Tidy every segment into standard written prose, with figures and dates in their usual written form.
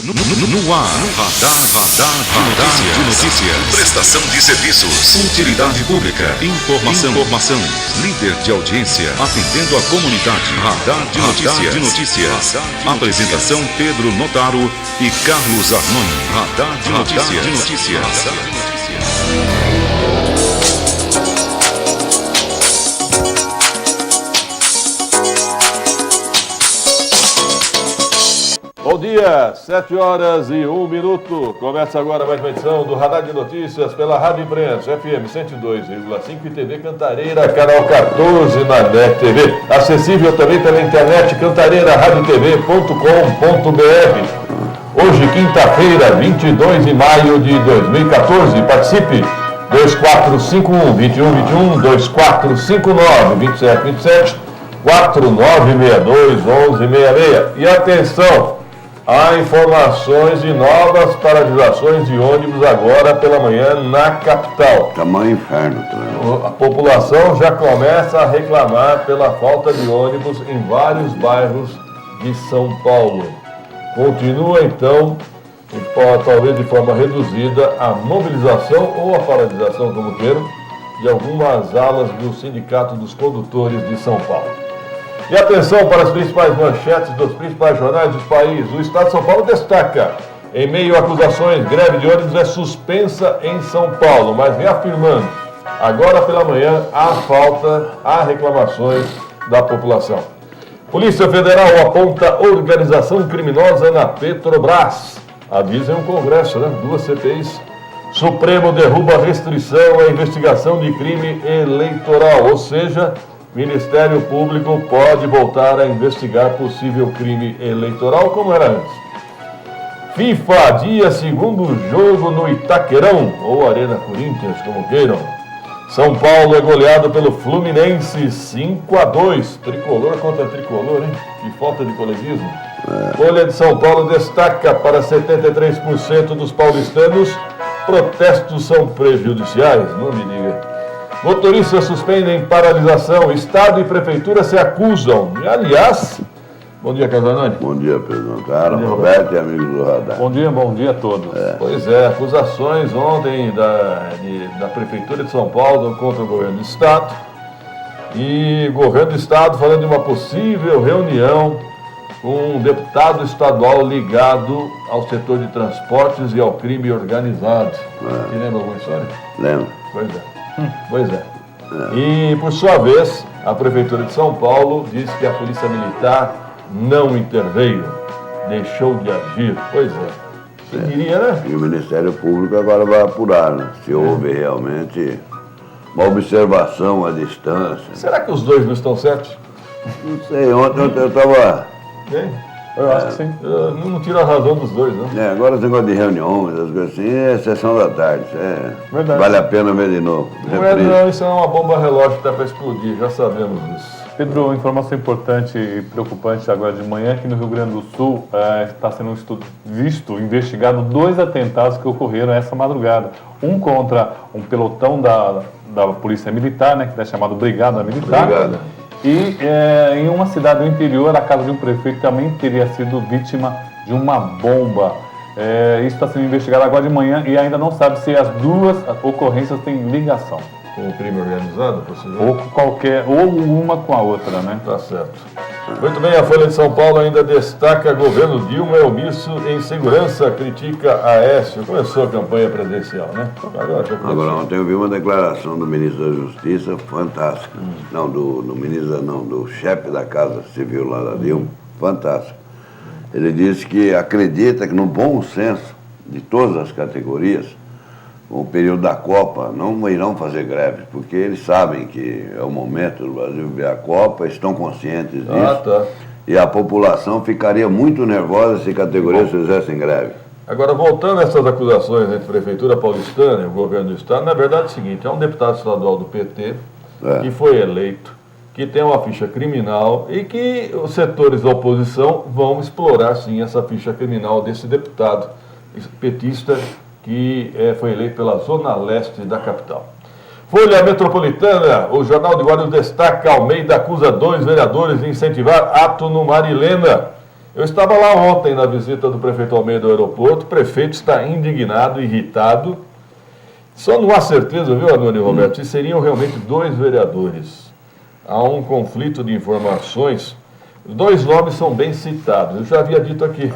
No ar, radar de notícias. Prestação de serviços. Utilidade pública. Informação. Líder de audiência. Atendendo a comunidade. Radar de notícias. Apresentação Pedro Notaro e Carlos Arnone. Radar de notícias. Bom dia, 7h01. Começa agora mais uma edição do Radar de Notícias pela Rádio Imprensa, FM 102,5 e TV Cantareira, canal 14 na NET TV. Acessível também pela internet cantareiraradioTV.com.br. Hoje, quinta-feira, 22 de maio de 2014. Participe! 2451-2121, 2459-2727, 4962-1166. E atenção! Há informações de novas paralisações de ônibus agora pela manhã na capital. Tamanho inferno. A população já começa a reclamar pela falta de ônibus em vários bairros de São Paulo. Continua então, talvez de forma reduzida, a mobilização ou a paralisação, como queiram, de algumas alas do Sindicato dos Condutores de São Paulo. E atenção para as principais manchetes dos principais jornais do país. O Estado de São Paulo destaca: em meio a acusações, greve de ônibus é suspensa em São Paulo, mas reafirmando, agora pela manhã há reclamações da população. Polícia Federal aponta organização criminosa na Petrobras. Avisem o Congresso, né? 2 CPIs. Supremo derruba restrição à investigação de crime eleitoral, ou seja, Ministério Público pode voltar a investigar possível crime eleitoral como era antes. FIFA adia segundo jogo no Itaquerão, ou Arena Corinthians, como queiram. São Paulo é goleado pelo Fluminense 5-2. Tricolor contra tricolor, hein? Que falta de coleguismo. Folha de São Paulo destaca para 73% dos paulistanos, protestos são prejudiciais, não me diga. Motoristas suspendem paralisação, Estado e Prefeitura se acusam. E, aliás, bom dia, Casanani. Bom dia, Pedro Notaro, Roberto e amigos do Radar. Bom dia a todos. Pois é, acusações ontem da Prefeitura de São Paulo contra o governo do Estado. E o governo do Estado falando de uma possível reunião com um deputado estadual ligado ao setor de transportes e ao crime organizado. Você lembra alguma história? Lembro. Pois é. E, por sua vez, a Prefeitura de São Paulo disse que a Polícia Militar não interveio, deixou de agir. Pois é. Você diria, né? E o Ministério Público agora vai apurar, né? Se houve realmente uma observação à distância. Será que os dois não estão certos? Não sei, ontem eu estava... Eu acho que sim. Eu não tiro a razão dos dois, não. Agora esse negócio de reuniões, as coisas assim, é sessão da tarde. Verdade. Vale a pena ver de novo. Não, isso é uma bomba relógio que está para explodir, já sabemos disso. Pedro, informação importante e preocupante agora de manhã, aqui no Rio Grande do Sul, está sendo investigado 2 atentados que ocorreram essa madrugada. Um contra um pelotão da Polícia Militar, né, que é chamado Brigada Militar. Brigada. E em uma cidade do interior, a casa de um prefeito também teria sido vítima de uma bomba. Isso está sendo investigado agora de manhã e ainda não sabe se as 2 ocorrências têm ligação. Com o crime organizado, possivelmente? Ou uma com a outra, né? Tá certo. Muito bem, a Folha de São Paulo ainda destaca: governo Dilma é omisso em segurança, critica Aécio. Começou a campanha presidencial, né? Agora ontem eu vi uma declaração do ministro da Justiça fantástica. Não, do chefe da Casa Civil lá da Dilma, fantástico. Ele disse que acredita que no bom senso de todas as categorias, o período da Copa, não irão fazer greve, porque eles sabem que é o momento do Brasil ver a Copa, estão conscientes disso. Tá. E a população ficaria muito nervosa se categorias fizessem greve. Agora, voltando a essas acusações entre a Prefeitura Paulistana e o governo do Estado, na verdade é o seguinte: é um deputado estadual do PT que foi eleito, que tem uma ficha criminal e que os setores da oposição vão explorar, sim, essa ficha criminal desse deputado petista que foi eleito pela Zona Leste da capital. Folha Metropolitana, o Jornal de Guarulhos destaca: Almeida acusa 2 vereadores de incentivar ato no Marilena. Eu estava lá ontem na visita do prefeito Almeida ao aeroporto. O prefeito está indignado, irritado. Só não há certeza, viu, Adoni Roberto, se seriam realmente 2 vereadores. Há um conflito de informações. Os 2 nomes são bem citados. Eu já havia dito aqui.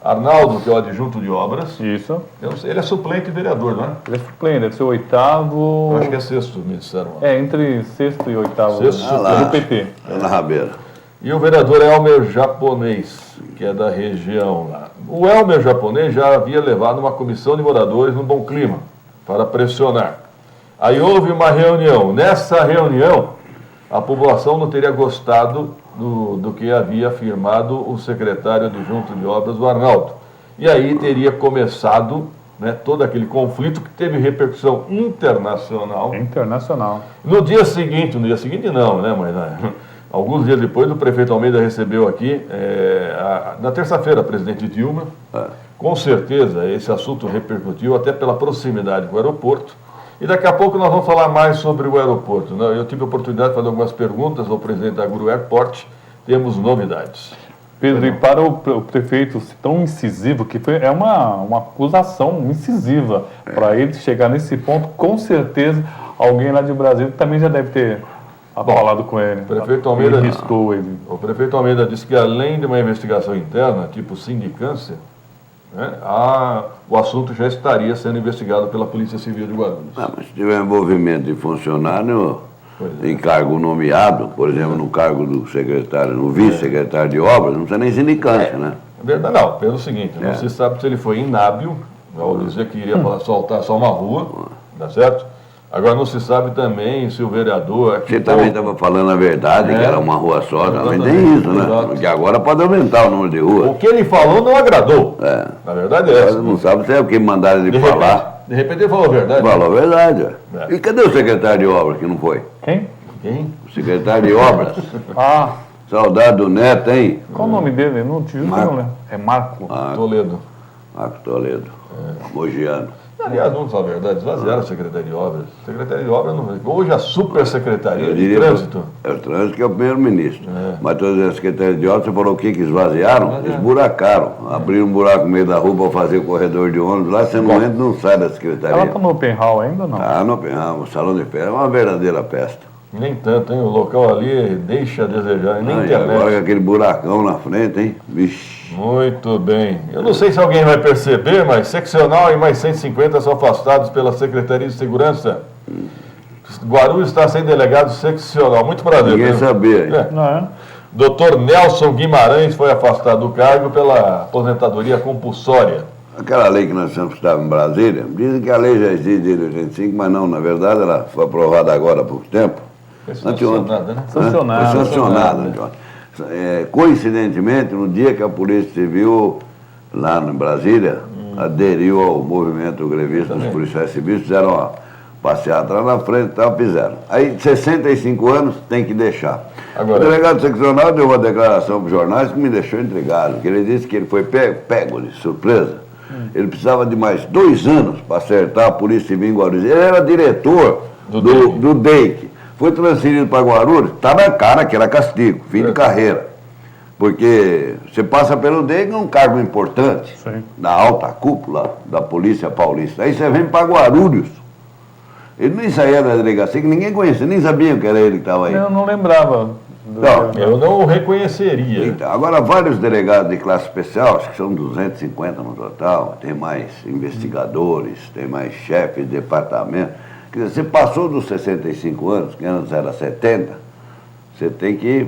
Arnaldo, que é o adjunto de obras. Isso. Eu não sei, ele é suplente vereador, não é? Ele é suplente, deve ser o 8º. Eu acho que é 6º, me disseram. Entre 6º e 8º. Sexto do PT. É na Rabeira. E o vereador Elmer Japonês, que é da região lá. O Elmer Japonês já havia levado uma comissão de moradores no Bom Clima para pressionar. Aí houve uma reunião. Nessa reunião, a população não teria gostado do que havia afirmado o secretário adjunto de obras, o Arnaldo. E aí teria começado, né, todo aquele conflito que teve repercussão internacional. Internacional. No dia seguinte não, né, mas alguns dias depois, o prefeito Almeida recebeu aqui, na terça-feira, a presidente Dilma. Com certeza, esse assunto repercutiu até pela proximidade com o aeroporto. E daqui a pouco nós vamos falar mais sobre o aeroporto, né? Eu tive a oportunidade de fazer algumas perguntas ao presidente da Guru Airport. Temos novidades. Pedro, e para o prefeito ser tão incisivo, que é uma acusação incisiva, para ele chegar nesse ponto, com certeza alguém lá de Brasília também já deve ter falado com ele. Prefeito Almeida, riscou ele. O prefeito Almeida disse que além de uma investigação interna, tipo sindicância, né, o assunto já estaria sendo investigado pela Polícia Civil de Guarulhos. Mas se tiver envolvimento de funcionário em cargo nomeado, por exemplo, no cargo do secretário, no vice-secretário de obras, não precisa nem sindicância, né? É verdade, não, pelo seguinte, não se sabe se ele foi inábil, ao dizer que iria soltar só uma rua, tá certo? Agora não se sabe também se o vereador... Você também estava falando a verdade, que era uma rua só, também tem isso, né? Exato. Porque agora pode aumentar o número de ruas. O que ele falou não agradou. Na verdade é essa. Não sabe se é o que mandaram ele falar. De repente ele falou a verdade. Falou a verdade. E cadê o secretário de obras que não foi? Quem? O secretário de obras. Saudade do Neto, hein? Qual o nome dele? Não te juro que eu não lembro. É Marco. Toledo. Marco Toledo. Mogiano. Aliás, vamos falar a verdade, esvaziaram a Secretaria de Obras. Secretaria de Obras, hoje a Supersecretaria de Trânsito. É o trânsito que é o primeiro-ministro. Mas todas as secretarias de obras, você falou o que esvaziaram? Esburacaram. Abriram um buraco no meio da rua para fazer o corredor de ônibus. Lá você não entra, não sai da secretaria. Ela está no Open Hall ainda ou não? Ah, no Open Hall, o salão de festa é uma verdadeira festa. Nem tanto, hein? O local ali deixa a desejar, nem internet. Agora com aquele buracão na frente, hein? Vixe. Muito bem. Eu não sei se alguém vai perceber, mas seccional e mais 150 são afastados pela Secretaria de Segurança. Guarulhos está sem delegado seccional. Muito prazer. Ninguém sabia. Dr. Nelson Guimarães foi afastado do cargo pela aposentadoria compulsória. Aquela lei que nós sempre estávamos em Brasília, dizem que a lei já existe desde 85, mas não, na verdade ela foi aprovada agora há pouco tempo. Foi sancionada, né? Foi sancionada. Coincidentemente, no dia que a Polícia Civil, lá em Brasília, aderiu ao movimento grevista dos policiais civis, fizeram uma passeata lá na frente e tal, fizeram. Aí, 65 anos, tem que deixar. Agora, o delegado seccional deu uma declaração para os jornais que me deixou intrigado, que ele disse que ele foi pego de surpresa. Ele precisava de mais 2 anos para acertar a Polícia Civil em Guarulhos. Ele era diretor do DEIC. Foi transferido para Guarulhos, está na cara que era castigo, fim de carreira. Porque você passa pelo DEIC, é um cargo importante, da alta cúpula da Polícia Paulista. Aí você vem para Guarulhos. Ele nem saía da delegacia, que ninguém conhecia, nem sabia que era ele que estava aí. Eu não lembrava. Eu não o reconheceria. Então, agora, vários delegados de classe especial, acho que são 250 no total, tem mais investigadores, tem mais chefes de departamento. Quer dizer, você passou dos 65 anos, que antes era 70, você tem que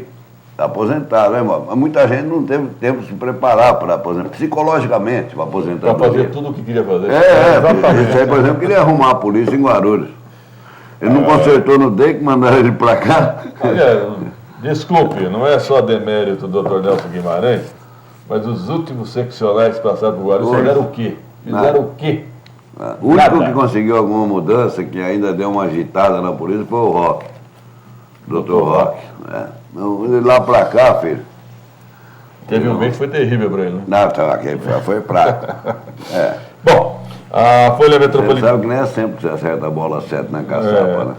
aposentar, né, irmão? Mas muita gente não teve tempo de se preparar para aposentar, psicologicamente, para aposentar. Para fazer tudo o que queria fazer. Exatamente. Isso aí, por exemplo, queria arrumar a polícia em Guarulhos. Ele não consertou no DEIC, mandaram ele para cá. Olha, desculpe, não é só demérito do Dr. Nelson Guimarães, mas os últimos seccionais que passaram por Guarulhos fizeram o quê? Fizeram o quê? O único que conseguiu alguma mudança, que ainda deu uma agitada na polícia, foi o Roque. Dr. Roque. Ele lá pra cá, filho. Teve um mês que foi terrível para ele, né? Não, aquele foi fraco. Bom, A Folha Você Metropolitana. sabe que nem é sempre que você acerta a bola certa na caçapa, né?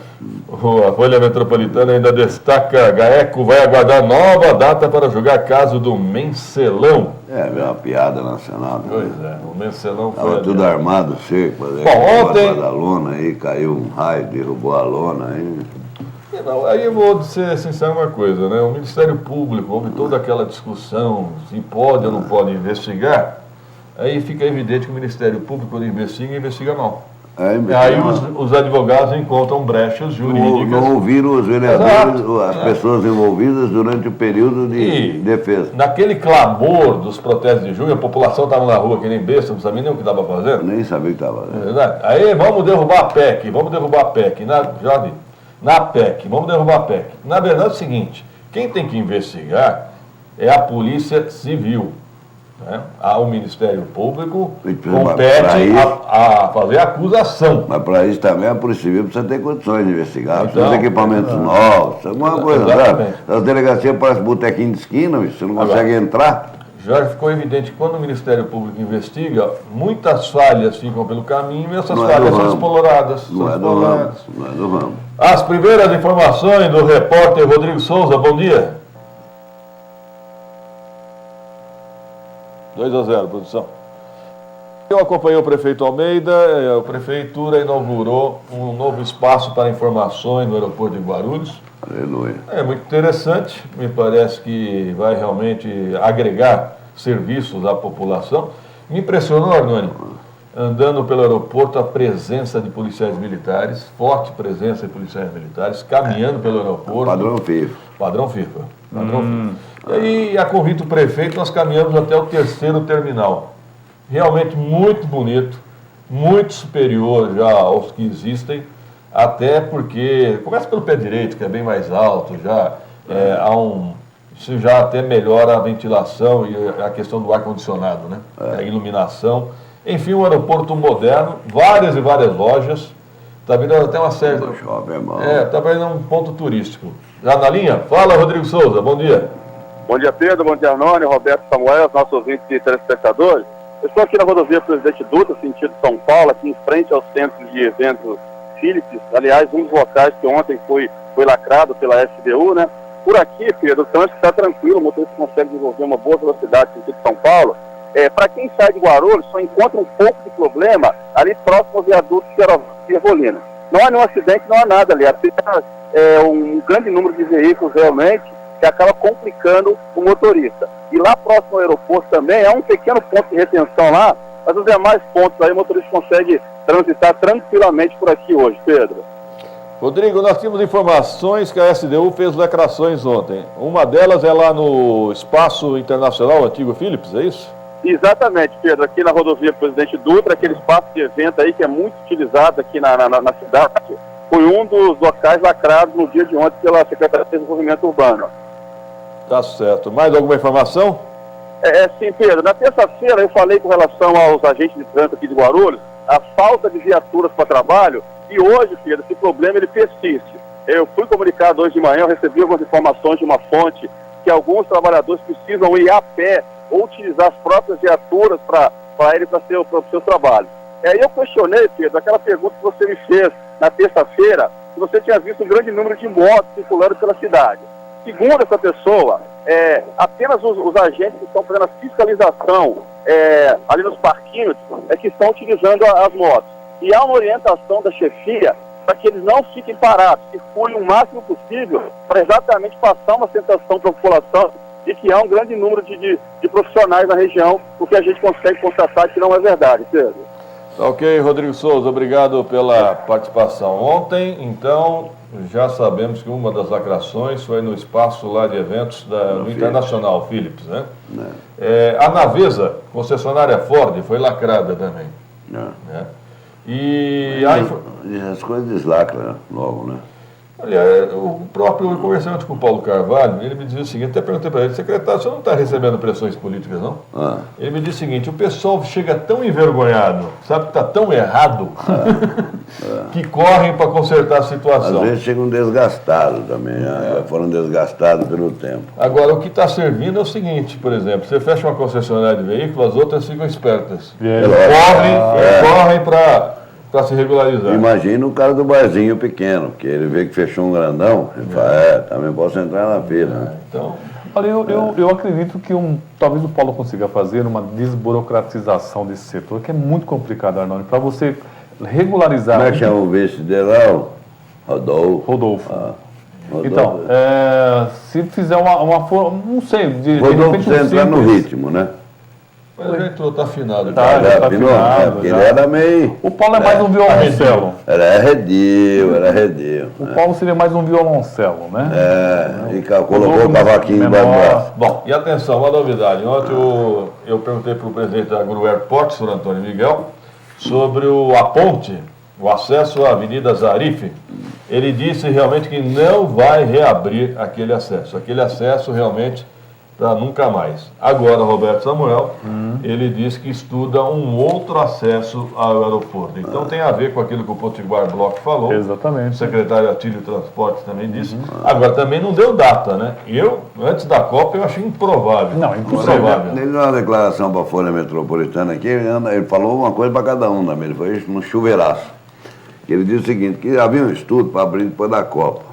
A Folha Metropolitana ainda destaca: GAECO vai aguardar nova data para julgar caso do mensalão. É uma piada nacional. Pois é, o mensalão foi. Estava tudo armado, seco. Bom, ontem. Da lona aí, caiu um raio, derrubou a lona aí. Não, aí eu vou ser sincero uma coisa, né? O Ministério Público, houve toda aquela discussão se pode ou não pode investigar. Aí fica evidente que o Ministério Público, quando investiga mal. Aí os advogados encontram brechas jurídicas. Não ouviram os vereadores, as pessoas envolvidas durante o período de defesa. Naquele clamor dos protestos de junho, a população estava na rua que nem besta, não sabia nem o que estava fazendo. Nem sabia o que estava fazendo. Aí vamos derrubar a PEC, na PEC, vamos derrubar a PEC. Na verdade é o seguinte, quem tem que investigar é a Polícia Civil. Né? O Ministério Público compete a fazer a acusação. Mas para isso também a Polícia Civil precisa ter condições de investigar, precisa ter equipamentos novos, alguma coisa, sabe? As delegacias parecem botequinho de esquina, você não consegue entrar. Já ficou evidente que quando o Ministério Público investiga, muitas falhas ficam pelo caminho e essas falhas são exploradas. Não é do ramo. As primeiras informações do repórter Rodrigo Souza, bom dia. 2-0, produção. Eu acompanhei o prefeito Almeida, a prefeitura inaugurou um novo espaço para informações no aeroporto de Guarulhos. Aleluia. É muito interessante, me parece que vai realmente agregar serviços à população. Me impressionou, Arnone, andando pelo aeroporto, a presença de policiais militares, forte presença de policiais militares, caminhando pelo aeroporto. Padrão FIFA. Padrão FIFA. E aí, a convite do prefeito, nós caminhamos até o 3º terminal. Realmente muito bonito, muito superior já aos que existem, até porque, começa pelo pé direito, que é bem mais alto, isso já até melhora a ventilação e a questão do ar-condicionado, né? A iluminação. Enfim, um aeroporto moderno, várias e várias lojas, está virando até uma série... Está virando um ponto turístico. Já na linha? Fala, Rodrigo Souza, bom dia. Bom dia, Pedro, bom dia, Arnone, Roberto, Samuel, nossos ouvintes e telespectadores. Eu estou aqui na rodovia Presidente Dutra, sentido São Paulo, aqui em frente ao centro de eventos Philips. Aliás, um dos locais que ontem foi lacrado pela SDU, né? Por aqui, Pedro, o trânsito está tranquilo, o motorista consegue desenvolver uma boa velocidade no sentido São Paulo. Para quem sai de Guarulhos, só encontra um pouco de problema ali próximo ao viaduto Ervolina. Não há nenhum acidente, não há nada ali. Apenas um grande número de veículos realmente que acaba complicando o motorista. E lá próximo ao aeroporto também é um pequeno ponto de retenção lá, mas os demais pontos aí o motorista consegue transitar tranquilamente por aqui hoje, Pedro. Rodrigo, nós tínhamos informações que a SDU fez lacrações ontem. Uma delas é lá no Espaço Internacional, antigo Philips, é isso? Exatamente, Pedro. Aqui na rodovia Presidente Dutra, aquele espaço de evento aí que é muito utilizado aqui na cidade, foi um dos locais lacrados no dia de ontem pela Secretaria de Desenvolvimento Urbano. Tá certo. Mais alguma informação? Sim, Pedro. Na terça-feira eu falei com relação aos agentes de trânsito aqui de Guarulhos, a falta de viaturas para trabalho, e hoje, Pedro, esse problema ele persiste. Eu fui comunicado hoje de manhã, eu recebi algumas informações de uma fonte que alguns trabalhadores precisam ir a pé ou utilizar as próprias viaturas para irem para o seu trabalho. Aí eu questionei, Pedro, aquela pergunta que você me fez na terça-feira, que você tinha visto um grande número de motos circulando pela cidade. Segundo essa pessoa, apenas os agentes que estão fazendo a fiscalização ali nos parquinhos que estão utilizando as motos. E há uma orientação da chefia para que eles não fiquem parados, circulem o máximo possível para exatamente passar uma sensação para a população de que há um grande número de profissionais na região, o que a gente consegue constatar que não é verdade, Pedro. Ok, Rodrigo Souza, obrigado pela participação. Ontem, então, já sabemos que uma das lacrações foi no espaço lá de eventos do Internacional Philips, né? A Navesa, concessionária Ford, foi lacrada também. Né? E as coisas deslacram logo, né? Olha, eu conversei antes com o Paulo Carvalho, ele me dizia o seguinte, até perguntei para ele, secretário, você não está recebendo pressões políticas, não? Ele me disse o seguinte, o pessoal chega tão envergonhado, sabe que está tão errado, que correm para consertar a situação. Às vezes chegam desgastados também, já foram desgastados pelo tempo. Agora, o que está servindo é o seguinte, por exemplo, você fecha uma concessionária de veículos, as outras ficam espertas. Correm para se regularizar. Imagina o cara do barzinho pequeno, que ele vê que fechou um grandão, ele fala, também posso entrar na fila. Né? Então, olha, eu acredito que talvez o Paulo consiga fazer uma desburocratização desse setor, que é muito complicado, Arnone, para você regularizar... Como é que chama o vice dele lá? Rodolfo. Rodolfo. Então, se fizer uma forma, não sei, de Rodolfo repente precisa entrar no ritmo, né? mas ele entrou, está afinado. Tá, já tá afinado, ele era meio... O Paulo é mais um violoncelo. Era arredio. O Paulo seria mais um violoncelo, né? E colocou o cavaquinho embaixo do braço. Bom, e atenção, uma novidade. Ontem eu perguntei para o presidente da Gru Airports, Sr. Antônio Miguel, sobre a ponte, o acesso à Avenida Zarife. Ele disse realmente que não vai reabrir aquele acesso. Aquele acesso realmente para nunca mais. Agora, Roberto Samuel, ele disse que estuda um outro acesso ao aeroporto. Então tem a ver com aquilo que o Potiguar Bloch falou. Exatamente. O secretário Atílio Transportes também disse. Agora, também não deu data, né? Antes da Copa, eu achei improvável. Não, improvável. Ele deu uma declaração para a Folha Metropolitana aqui, ele falou uma coisa para cada um também, ele foi no chuveiraço. Ele disse o seguinte, que havia um estudo para abrir depois da Copa.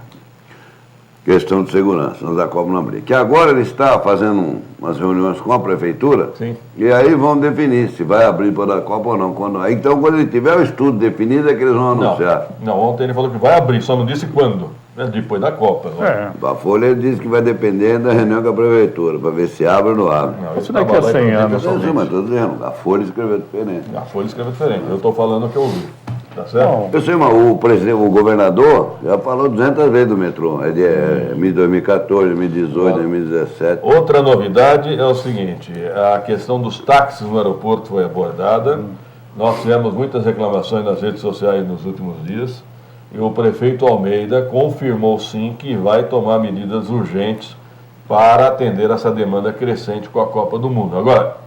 Questão de segurança, antes da Copa não abrir. Que agora ele está fazendo umas reuniões com a prefeitura. Sim. E aí vão definir se vai abrir depois da Copa ou não. Então, quando ele tiver o estudo definido, é que eles vão anunciar. Não, ontem ele falou que vai abrir, só não disse quando. Né? Depois da Copa. A Folha ele disse que vai depender da reunião com a prefeitura, para ver se abre ou não abre. Não, isso daqui a 100 anos. Sim, mas estou dizendo, a Folha escreveu diferente. A Folha escreveu diferente. Eu estou falando o que eu ouvi. Tá certo? Eu sei, mas o governador já falou 200 vezes do metrô. É de 2014, 2018, 2017. Outra novidade é o seguinte, a questão dos táxis no aeroporto foi abordada. Nós tivemos muitas reclamações nas redes sociais nos últimos dias. E o prefeito Almeida confirmou sim que vai tomar medidas urgentes para atender essa demanda crescente com a Copa do Mundo. Agora,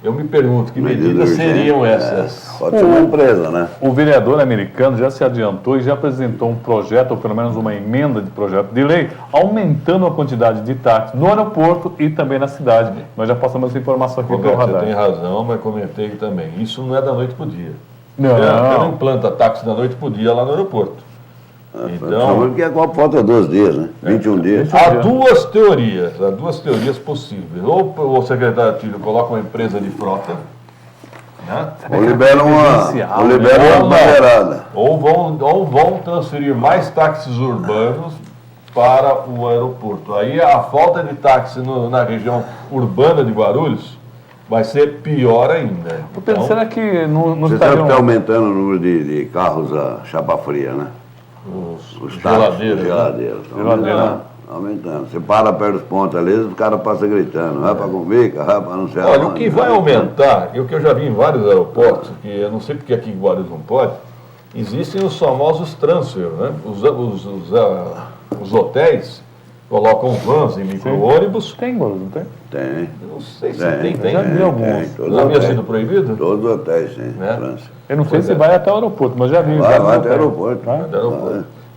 eu me pergunto, que medidas seriam essas? Pode ser uma empresa, né? O vereador americano já se adiantou e já apresentou um projeto, ou pelo menos uma emenda de projeto de lei, aumentando a quantidade de táxis no aeroporto e também na cidade. Nós já passamos essa informação aqui pelo radar. Você tem razão, mas comentei também. Isso não é da noite para o dia. Não. Você não implanta táxi da noite para o dia lá no aeroporto. Então, porque a Copa falta 2 dias, né? 21 dias. Há duas teorias possíveis. Ou o secretário Atílio coloca uma empresa de frota, né? Ou libera uma bandeirada. Ou vão transferir mais táxis urbanos para o aeroporto. Aí a falta de táxi na região urbana de Guarulhos vai ser pior ainda. Então, será que não você sabe que está aumentando o número de carros a chapa fria, né? Os geladeiras. Aumentando. Você para perto dos pontos ali, os caras passam gritando, vai para Cumbica, vai para não sei Olha, o que vai aumentar, e o que eu já vi em vários aeroportos, que eu não sei porque aqui em Guarulhos não pode, existem os famosos transfer, né? Os hotéis colocam vans em micro-ônibus. Tem, Guarulhos, não tem? Tem. Eu não sei se tem. Já vi alguns. Não havia sido proibido? Todos os hotéis, sim. Né? Eu não sei se vai até o aeroporto, mas já vi. Vai até o aeroporto.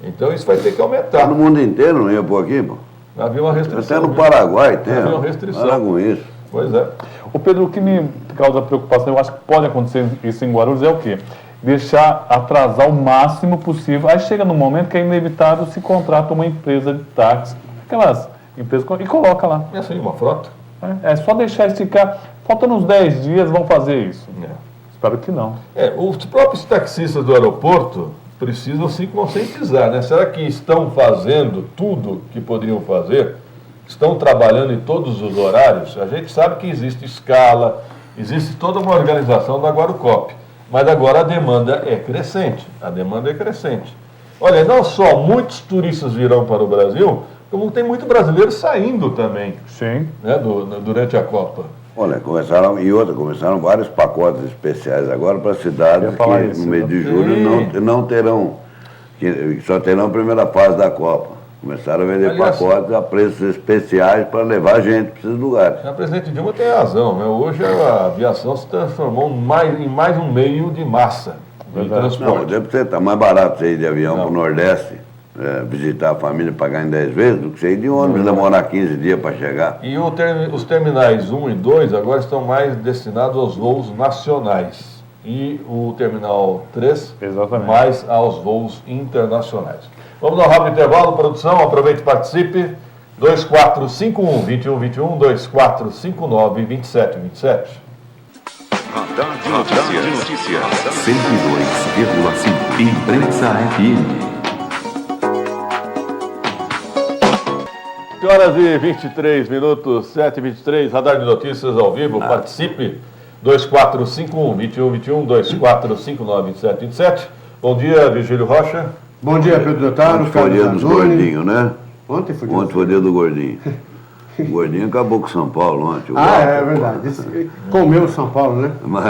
Então isso vai ter que aumentar. Tá no mundo inteiro, não ia por aqui, pô? Havia uma restrição. Até no Paraguai tem. Havia uma restrição. Para com isso. Pois é. O Pedro, o que me causa preocupação, eu acho que pode acontecer isso em Guarulhos, é o quê? Deixar atrasar o máximo possível. Aí chega no momento que é inevitável se contrata uma empresa de táxi, aquelas empresas, e coloca lá. É assim, uma frota. É só deixar esticar. Faltando uns 10 dias vão fazer isso. Espero que não. Os próprios taxistas do aeroporto precisam se conscientizar, né? Será que estão fazendo tudo que poderiam fazer? Estão trabalhando em todos os horários? A gente sabe que existe escala, existe toda uma organização da Guarucop, mas agora a demanda é crescente. Olha, não só muitos turistas virão para o Brasil, como tem muito brasileiro saindo também. Sim. Né, durante a Copa. Olha, começaram vários pacotes especiais agora para cidades que no mês de julho não terão Que só terão a primeira fase da Copa. Começaram a vender Aliás, pacotes a preços especiais para levar gente para esses lugares. A presidente Dilma tem razão, né? Hoje a aviação se transformou em mais um meio de massa de Não, transporte. deve ser, tá mais barato você ir de avião Não. para o Nordeste, visitar a família e pagar em 10 vezes, do que você ir de ônibus, demorar 15 dias para chegar. E os terminais 1 e 2 agora estão mais destinados aos voos nacionais. E o terminal 3 Exatamente. mais aos voos internacionais. Vamos dar um rápido intervalo, produção, aproveite e participe. 2451-2121, 2459-2727. Radar de notícias. 102,5 Imprensa FM. Horas e 23 minutos, 7h23, Radar de Notícias ao vivo, participe, 2451-2121, 2459-2727. Bom dia, Virgílio Rocha. Bom dia, Pedro Dotaro, Ontem foi dia dos gordinhos, né? Ontem foi dia Ontem foi dia do gordinho. O gordinho acabou com o São Paulo ontem. é verdade. Comeu o São Paulo, né? Mas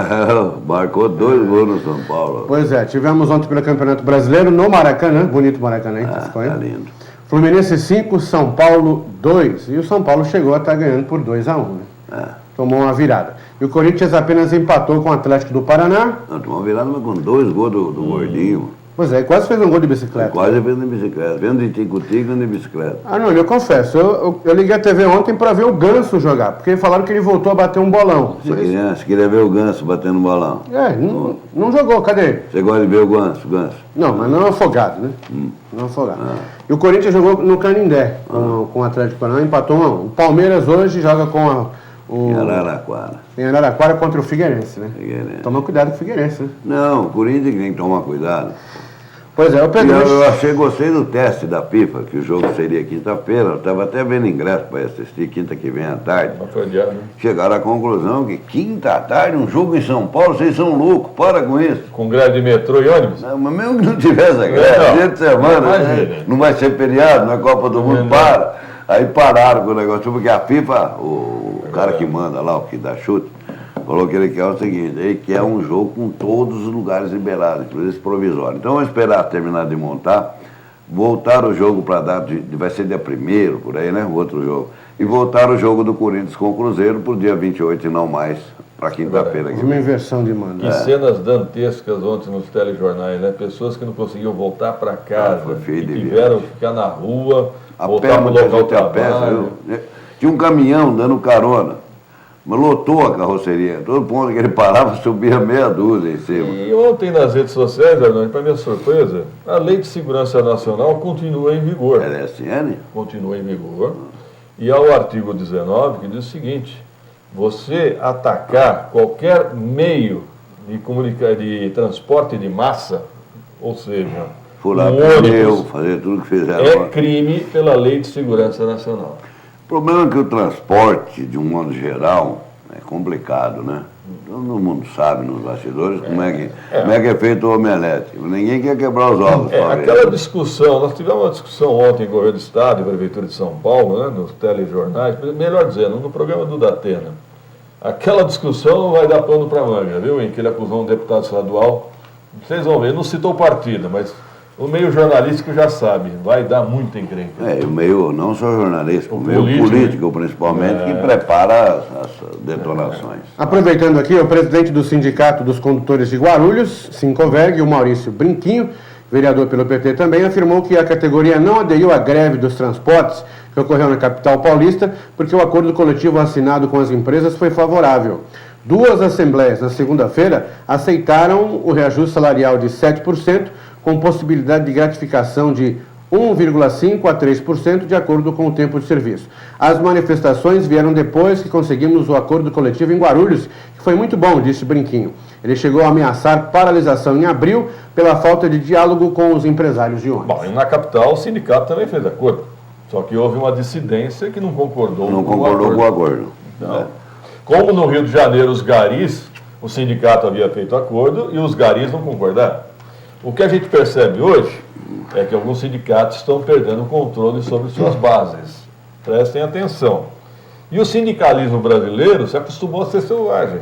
marcou 2 gols no São Paulo. Pois é, tivemos ontem pelo Campeonato Brasileiro no Maracanã, bonito Maracanã, hein? Tá lindo. Fluminense 5, São Paulo 2. E o São Paulo chegou a estar ganhando por 2-1, né? Tomou uma virada. E o Corinthians apenas empatou com o Atlético do Paraná. Não, tomou uma virada, mas com 2 gols do gordinho. Pois é, quase fez um gol de bicicleta. Quase vendo de bicicleta. Vendo de tico-tico de bicicleta. Ah, não, eu confesso, eu liguei a TV ontem para ver o Ganso jogar, porque falaram que ele voltou a bater um bolão. Você queria ver o Ganso batendo bolão. Não jogou, cadê ele? Você gosta de ver o Ganso? Não, mas não é afogado, né? Não é afogado. E o Corinthians jogou no Canindé com o Atlético Paranaense, empatou 1-1. O Palmeiras hoje joga com Em Araraquara. em Araraquara contra o Figueirense, né? Figueirense. Toma cuidado com o Figueirense, né? Não, o Corinthians tem que tomar cuidado. Pois é, o Pedro... Gostei do teste da FIFA, que o jogo seria quinta-feira. Eu estava até vendo ingresso para assistir quinta que vem à tarde. Não foi adiado, né? Chegaram à conclusão que quinta à tarde, um jogo em São Paulo, vocês são loucos, para com isso. Com greve de metrô e ônibus? Não, mas mesmo que não tivesse a greve, dia de semana, Imagina. né? Não vai ser feriado, na Copa do Mundo, para. Aí pararam com o negócio, porque a FIFA, o cara que manda lá, o que dá chute, falou que ele quer o seguinte, ele quer um jogo com todos os lugares liberados, inclusive esse provisório. Então vamos esperar terminar de montar, voltar o jogo para dar, vai ser dia 1º, por aí, né, o outro jogo, e voltar o jogo do Corinthians com o Cruzeiro para o dia 28 e não mais, para quinta-feira. Uma inversão de mando. Que cenas dantescas ontem nos telejornais, né? Pessoas que não conseguiam voltar para casa, foi feio que de tiveram que ficar na rua, A voltar pé, para o muita local de gente a pé, trabalho. viu? Tinha um caminhão dando carona, mas lotou a carroceria. Todo ponto que ele parava, subia meia dúzia em cima. E ontem nas redes sociais, Arnaldo, para minha surpresa, a Lei de Segurança Nacional continua em vigor. LSN? Continua em vigor. E há o artigo 19 que diz o seguinte: você atacar qualquer meio de transporte de massa, ou seja, Furar um pneu, ônibus, fazer tudo que fizeram. é crime pela Lei de Segurança Nacional. O problema é que o transporte, de um modo geral, é complicado, né? Todo mundo sabe nos bastidores como é que é feito o omelete. Ninguém quer quebrar os ovos. Aquela discussão, nós tivemos uma discussão ontem em Governo do Estado e Prefeitura de São Paulo, né, nos telejornais, melhor dizendo, no programa do Datena. Aquela discussão não vai dar pano para manga, viu? Em que ele acusou um deputado estadual. Vocês vão ver, ele não citou o partido, mas o meio jornalístico já sabe, vai dar muita encrenca. O meio, não só jornalístico, o meio político, político, principalmente, que prepara as detonações. Aproveitando aqui, o presidente do Sindicato dos Condutores de Guarulhos, Sincoverg, o Maurício Brinquinho, vereador pelo PT também, afirmou que a categoria não aderiu à greve dos transportes que ocorreu na capital paulista, porque o acordo coletivo assinado com as empresas foi favorável. 2 assembleias, na segunda-feira, aceitaram o reajuste salarial de 7%, com possibilidade de gratificação de 1,5% a 3% de acordo com o tempo de serviço. As manifestações vieram depois que conseguimos o acordo coletivo em Guarulhos, que foi muito bom, disse Brinquinho. Ele chegou a ameaçar paralisação em abril pela falta de diálogo com os empresários de ônibus. Bom, e na capital o sindicato também fez acordo, só que houve uma dissidência que não concordou com o acordo. Então, como no Rio de Janeiro os garis, o sindicato havia feito acordo e os garis não concordaram. O que a gente percebe hoje é que alguns sindicatos estão perdendo o controle sobre suas bases. Prestem atenção. E o sindicalismo brasileiro se acostumou a ser selvagem.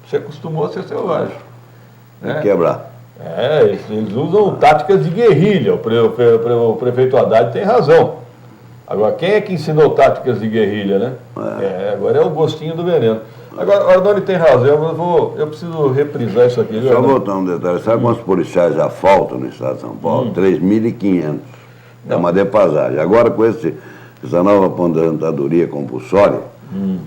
Se acostumou a ser selvagem. Quebrar. Eles usam táticas de guerrilha. O prefeito Haddad tem razão. Agora, quem é que ensinou táticas de guerrilha, né? Agora é o gostinho do veneno. Agora, o Ardoni tem razão, eu preciso reprisar isso aqui. Só voltar um detalhe, sabe quantos policiais já faltam no estado de São Paulo? 3.500. É uma defasagem. Agora, com essa nova aposentadoria compulsória,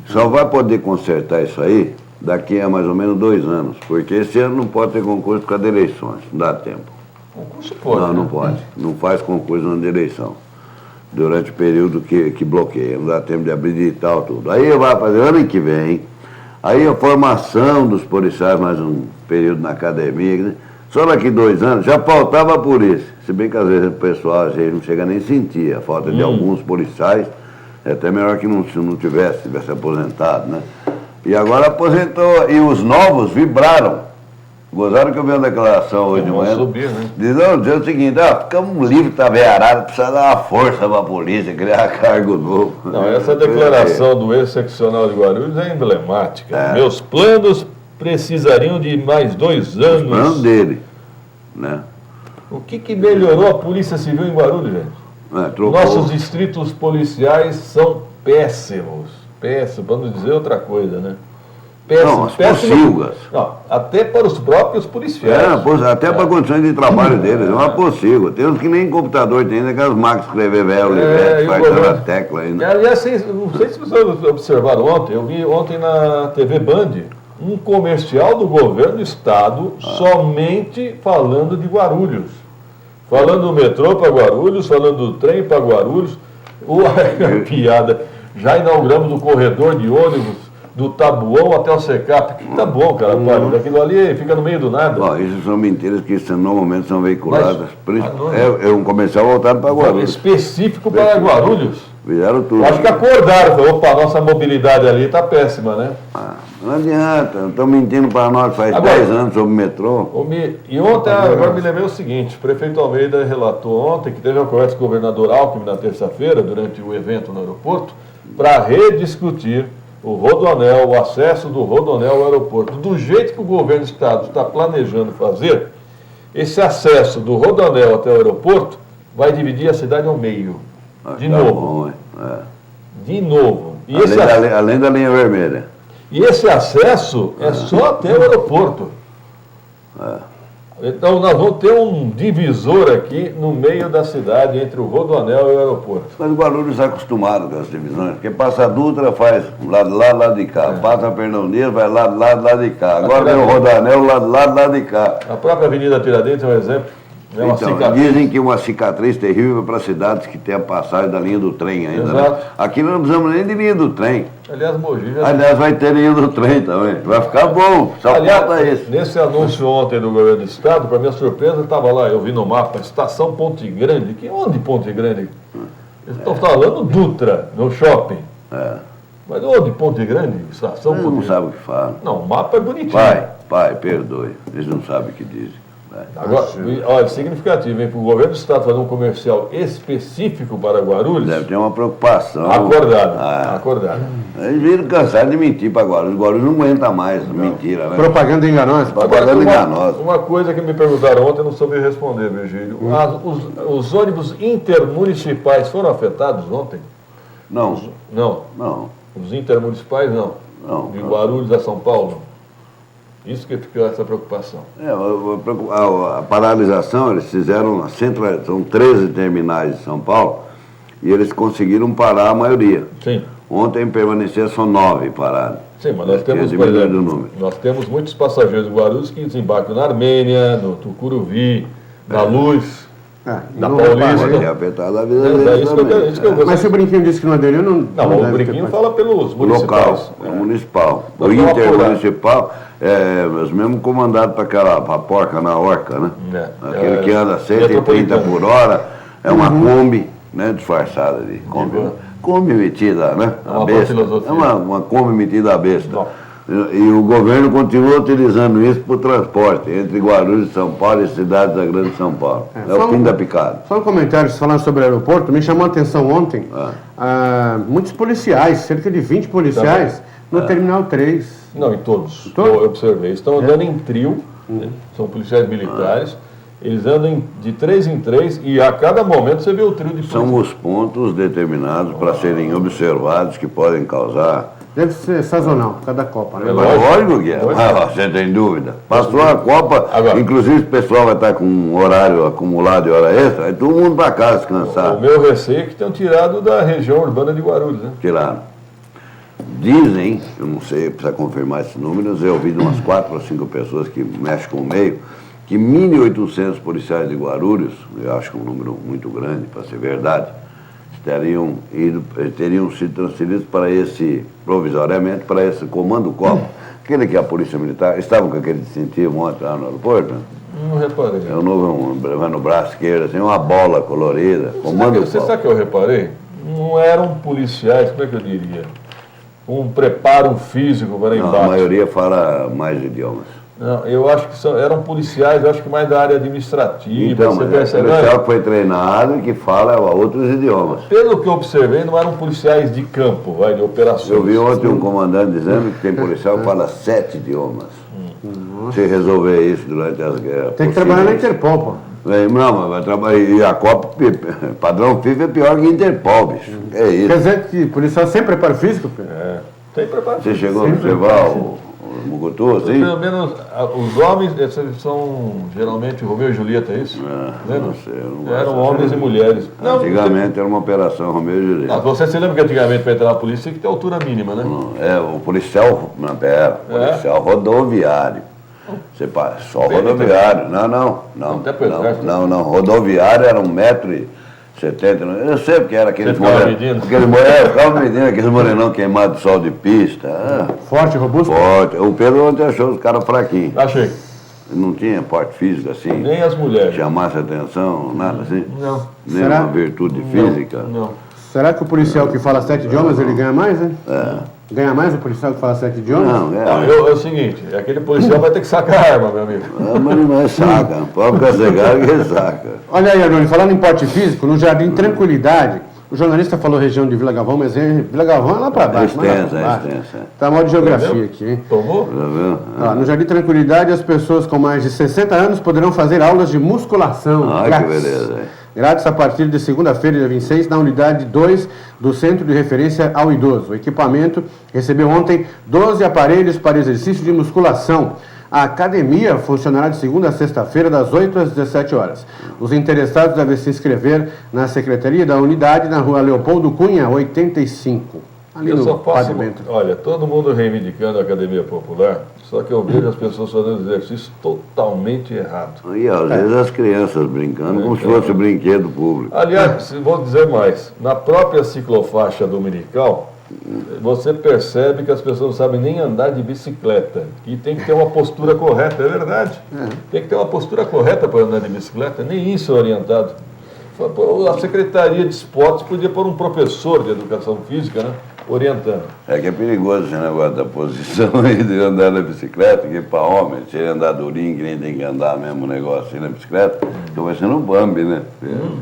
só vai poder consertar isso aí daqui a mais ou menos 2 anos, porque esse ano não pode ter concurso por causa de eleições, não dá tempo. Concurso pode. Não pode. Não faz concurso na eleição. Durante o período que bloqueia, não dá tempo de abrir edital, tudo. Aí vai fazer ano que vem, aí a formação dos policiais, mais um período na academia, só daqui 2 anos já faltava a polícia. Se bem que às vezes o pessoal às vezes não chega nem a sentir a falta de alguns policiais, é até melhor que não tivesse aposentado, né? E agora aposentou, e os novos vibraram. Gozaram que eu vi uma declaração hoje de manhã. Subir, né? Diz o seguinte, ficamos livres, tá veiarado, precisa dar uma força para a polícia, criar cargo novo. Não, essa declaração do ex-seccional de Guarulhos é emblemática. Meus planos precisariam de mais 2 anos. Os planos dele, né? O que melhorou a Polícia Civil em Guarulhos, gente? Trocou. Nossos distritos policiais são péssimos. Péssimos, para não dizer outra coisa, né? Não, as pocilgas. Não, até para os próprios policiais. Até para condições de trabalho deles, é uma pocilga. Tem uns que nem computador tem, aquelas máquinas de escrever velho, faz a tecla ainda. Aliás, não sei se vocês observaram ontem, eu vi ontem na TV Band um comercial do governo do estado somente falando de Guarulhos. Falando do metrô para Guarulhos, falando do trem para Guarulhos. Piada. Já inauguramos o corredor de ônibus do Tabuão até o Secap. Que Tabuão, cara, aquilo ali fica no meio do nada. Bom, isso são mentiras que normalmente são veiculadas. É um comercial voltado para Guarulhos. Específico para Guarulhos. Fizeram tudo. Acho que acordaram, falaram, opa, nossa mobilidade ali está péssima, né? Não adianta, estão mentindo para nós faz 10 anos sobre o metrô. E ontem, agora me lembrei o seguinte, o prefeito Almeida relatou ontem que teve uma conversa com o governador Alckmin na terça-feira, durante o evento no aeroporto, para rediscutir o Rodoanel, o acesso do Rodoanel ao aeroporto. Do jeito que o governo do estado está planejando fazer, esse acesso do Rodoanel até o aeroporto vai dividir a cidade ao meio. De novo. De novo. E além da linha vermelha. E esse acesso é só até o aeroporto. Então nós vamos ter um divisor aqui no meio da cidade, entre o Rodoanel e o aeroporto. Mas o Guarulhos está acostumado com as divisões, porque passa a Dutra, faz lado de lá, lado de cá. Passa a Fernão Dias, vai lado de cá. Agora vem o Rodoanel, lado de cá. A própria Avenida Tiradentes é um exemplo. Então, dizem que uma cicatriz terrível para cidades que tem a passagem da linha do trem ainda. Né? Aqui não precisamos nem de linha do trem. Aliás, Mogi vai ter linha do trem também. Vai ficar bom, só falta isso. Nesse anúncio ontem do governo do estado, para minha surpresa, estava lá, eu vi no mapa, Estação Ponte Grande. Onde Ponte Grande? Eles estão falando Dutra, no shopping. Mas onde Ponte Grande? Estação Ponte Grande. Não sabe o que fala. Não, o mapa é bonitinho. Pai, perdoe. Eles não sabem o que dizem. Agora, olha, significativo, hein? Para o governo do estado fazer um comercial específico para Guarulhos. Deve ter uma preocupação. Acordado. Eles viram cansados de mentir para Guarulhos. Guarulhos não aguenta mais mentira, né? Propaganda enganosa. Propaganda enganosa. Uma coisa que me perguntaram ontem, eu não soube responder, Virgílio. Os ônibus intermunicipais foram afetados ontem? Não. Não. Os intermunicipais não. De Guarulhos a São Paulo. Isso que ficou essa preocupação. A paralisação, eles fizeram, são 13 terminais de São Paulo, e eles conseguiram parar a maioria. Sim. Ontem permaneceram só 9 parados. Sim, mas nós temos, por exemplo, nós temos muitos passageiros de Guarulhos que desembarcam na Armênia, no Tucuruvi, na Luz, na Paulista. É apertada a vida deles também. Mas se o Brinquinho disse que não aderiu, não o Brinquinho fala pelos municipais. Local, municipal. O intermunicipal, os mesmos comandados para a porca na Orca, né? Aquele que anda 130 por hora, é uma Kombi, né, disfarçada de Kombi metida, né? A besta. É uma Kombi metida a besta. E o governo continua utilizando isso para o transporte entre Guarulhos e São Paulo e cidades da Grande São Paulo. É o fim da picada. Só um comentário, falando sobre o aeroporto, me chamou a atenção ontem, muitos policiais, cerca de 20 policiais, no Terminal 3. Não, em todos. Eu observei. Estão andando em trio, São policiais militares. Eles andam de 3 em 3 e a cada momento você vê o trio de polícia. São os pontos determinados para serem observados que podem causar. Deve ser sazonal, cada Copa, né? Lógico que é, mas você tem dúvida. Passou a Copa, Agora, inclusive o pessoal vai estar com um horário acumulado de hora extra, aí todo mundo para casa descansar. O meu receio é que tenham tirado da região urbana de Guarulhos, né? Tiraram. Dizem, eu não sei, precisa confirmar esses números, eu ouvi de umas 4 ou 5 pessoas que mexem com o meio, que 1.800 policiais de Guarulhos, eu acho que é um número muito grande, para ser verdade, teriam sido transferidos para provisoriamente, para esse Comando Copa. Aquele que é a Polícia Militar, estavam com aquele distintivo ontem lá no aeroporto, né? Não reparei. É o novo, no braço esquerdo, assim, uma bola colorida, Comando Você Copa. sabe o que eu reparei? Não eram policiais, como é que eu diria? Um preparo físico para Não, embate. a maioria fala mais idiomas. Não, eu acho que eram policiais, eu acho que mais da área administrativa. Então, você mas é percebe? policial que foi treinado e que fala outros idiomas. Pelo que eu observei, não eram policiais de campo, de operações. Eu vi ontem um comandante dizendo que tem policial que fala 7 idiomas. Se resolver isso durante as guerras. Tem que trabalhar na Interpol, pô. Não, mas vai trabalhar. E a Copa, padrão FIFA é pior que Interpol, bicho. É isso. Quer dizer que policial sem preparo físico, Pedro? Tem preparo. Você chegou a observar o Mugutu, assim? Pelo menos os homens são geralmente Romeu e Julieta, é isso? Lembra? Não sei, eu não gosto. Eram homens e mulheres. Não, Antigamente era uma operação Romeu e Julieta. você se lembra que antigamente para entrar na polícia tinha que ter altura mínima, né? O policial, não, pera, policial rodoviário. Você só rodoviário. Não, rodoviário era 1,70 m. Eu sei porque era aqueles morenão. Ficava medindo aqueles morenão queimados de sol de pista. Forte, robusto? Forte. O Pedro ontem achou os caras fraquinhos. Achei. Não tinha porte físico assim. Nem as mulheres. Chamasse atenção, nada assim. Não. Nem Será? uma virtude física. Não. Será que o policial que fala 7 idiomas, ele ganha mais, né? Ganha mais o policial que fala 7 idiomas? Não, É o seguinte, aquele policial vai ter que sacar a arma, meu amigo. mas não é saca. Pode ficar cegado que ele saca. Olha aí, Arnone, falando em porte físico, no Jardim Tranquilidade, o jornalista falou região de Vila Galvão, mas Vila Galvão é lá para baixo. extensa. Tá mal de geografia aqui, hein? Tomou? Já viu? No Jardim Tranquilidade, as pessoas com mais de 60 anos poderão fazer aulas de musculação. Que grátis. beleza, hein? Grátis a partir de segunda-feira, dia 26, na unidade 2 do Centro de Referência ao Idoso. O equipamento recebeu ontem 12 aparelhos para exercício de musculação. A academia funcionará de segunda a sexta-feira, das 8 às 17 horas. Os interessados devem se inscrever na Secretaria da Unidade, na rua Leopoldo Cunha, 85. Ali Eu no só faço, Padre Bento. olha, todo mundo reivindicando a academia popular, só que eu vejo as pessoas fazendo exercício totalmente errado. E às vezes as crianças brincando como se fosse brinquedo público. Aliás, vou dizer mais, na própria ciclofaixa dominical, você percebe que as pessoas não sabem nem andar de bicicleta. E tem que ter uma postura correta, é verdade. Tem que ter uma postura correta para andar de bicicleta, nem isso é orientado. A Secretaria de Esportes podia pôr um professor de educação física, né, orientando. É que é perigoso esse negócio da posição aí de andar na bicicleta, que para homem, se ele andar durinho, que nem tem que andar mesmo o negócio assim na bicicleta, então vai sendo um Bambi, né?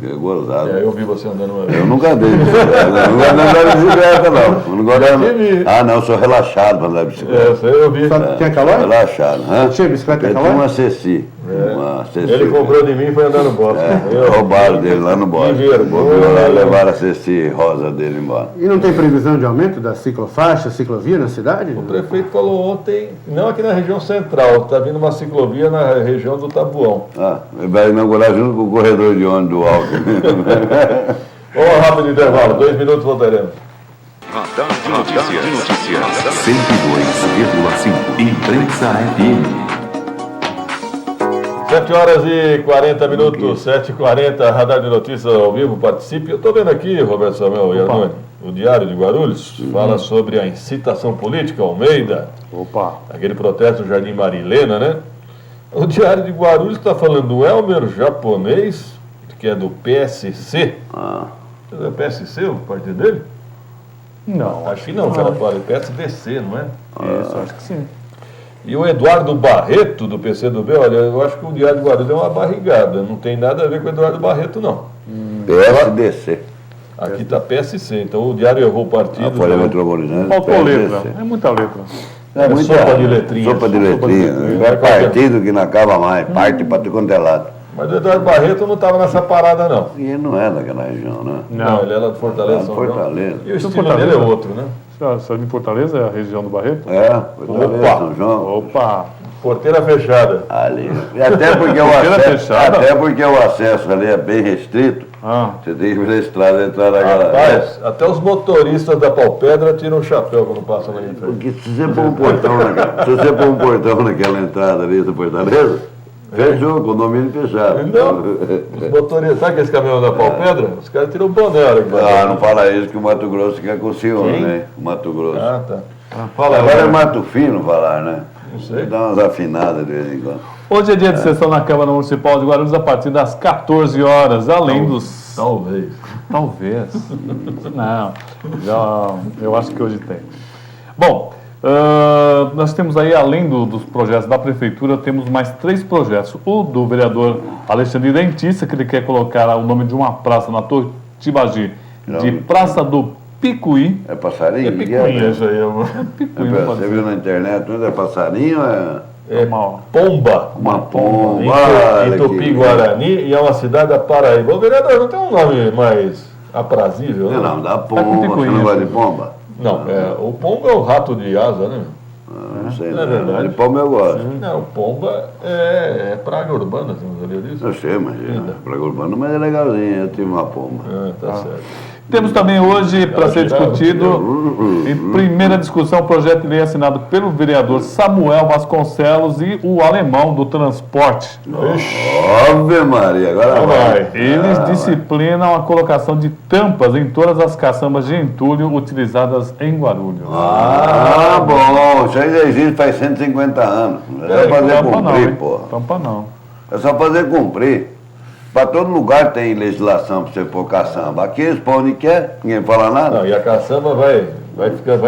É gozado. Eu vi você andando uma vez. Eu nunca dei bicicleta, não gosto de andar de bicicleta, não. Eu não gosto de andar... não, eu sou relaxado para andar de bicicleta. Essa eu vi. Só tinha calor? Relaxado. Tinha bicicleta Eu calor? tinha uma Ceci. Uma Ceci. Ele comprou de mim e foi andar no bote. Roubaram dele lá no bote. Viveram. Levaram a Ceci rosa dele embora. E não tem previsão de aumento da ciclofaixa, ciclovia na cidade? O prefeito falou ontem, não aqui na região central, está vindo uma ciclovia na região do Tabuão. Vai inaugurar junto com o corredor de ônibus do Alckmin. Rápido intervalo, 2 minutos voltaremos. Radar de notícias. 102,5. Imprensa FM. 7 horas e 40 minutos, 7h40, Radar de Notícias ao vivo, participe. Eu estou vendo aqui, Roberto Samuel e Arnone, o Diário de Guarulhos fala sobre a incitação política, Almeida. Aquele protesto no Jardim Marilena, né? O Diário de Guarulhos está falando do Elmer Japonês, que é do PSC. É o PSC, o partido dele? Não. Acho que não, cara, fala PSDC, não é? Isso, acho que sim. E o Eduardo Barreto, do PCdoB, olha, eu acho que o Diário de Guarulhos é uma barrigada, não tem nada a ver com o Eduardo Barreto, não. PSDC. Aqui está PSC, então o Diário errou o partido. A Folha Metropolitana. Faltou PSDC. letra. É muita letra. É muita sopa de letrinhas. Sopa de letrinhas. É partido que não acaba mais. Parte para tudo quanto é lado. Mas o Eduardo Barreto não estava nessa parada, não. E ele não é daquela região, né? Não, ele é lá de Fortaleza. É de Fortaleza. E o estilo dele é outro, né? Você é de Fortaleza, é a região do Barreto? É, Fortaleza, Opa! São João. Opa! Porteira fechada. Ali. E até porque, o acesso ali é bem restrito, você tem que ver a estrada entrar naquela. Rapaz, até os motoristas da Paupedra tiram o chapéu quando passam ali em frente. Porque se você pôr um portão naquela entrada ali da Fortaleza, fechou, condomínio fechado. Não, os motoristas, sabe aqueles caminhões da Paupedra? Os caras tiram o boné. Não fala isso que o Mato Grosso quer com o senhor, né? O Mato Grosso. Ah, tá. Fala Agora é Mato Fino falar, né? Não sei. Dá umas afinadas de vez em quando. Hoje é dia de sessão na Câmara Municipal de Guarulhos a partir das 14 horas, além dos... Talvez. Talvez. Não, eu acho que hoje tem. Bom, nós temos aí, além dos projetos da Prefeitura, temos mais 3 projetos. O do vereador Alexandre Dentista, que ele quer colocar o nome de uma praça na Torre Tibagi, de Praça do Picuí. É passarinho? É picuinha isso aí, amor. Picuí, Você viu na internet, não é passarinho? É pomba. Uma pomba. Em Tupi-Guarani, e é uma cidade da Paraíba. O vereador não tem um nome mais aprazível, né? Não, dá pomba. Você não gosta de pomba? Não, o pomba é o rato de asa, né? Não sei, Não é verdade. De pomba eu gosto. Não, o pomba é praga urbana, você não sabia disso? Eu sei, mas praga urbana, mas é legalzinho, eu tive uma pomba. Tá certo. Temos também hoje, para ser discutido, em primeira discussão, o projeto de lei assinado pelo vereador Samuel Vasconcelos e o alemão do transporte. Ave Maria, agora vai. Eles disciplinam a colocação de tampas em todas as caçambas de entulho utilizadas em Guarulhos. Bom, isso aí já existe faz 150 anos. É só fazer cumprir, porra. Tampa não. É só fazer cumprir. Para todo lugar tem legislação para você pôr caçamba. Aqui eles põem onde quer, ninguém fala nada. Não, e a caçamba vai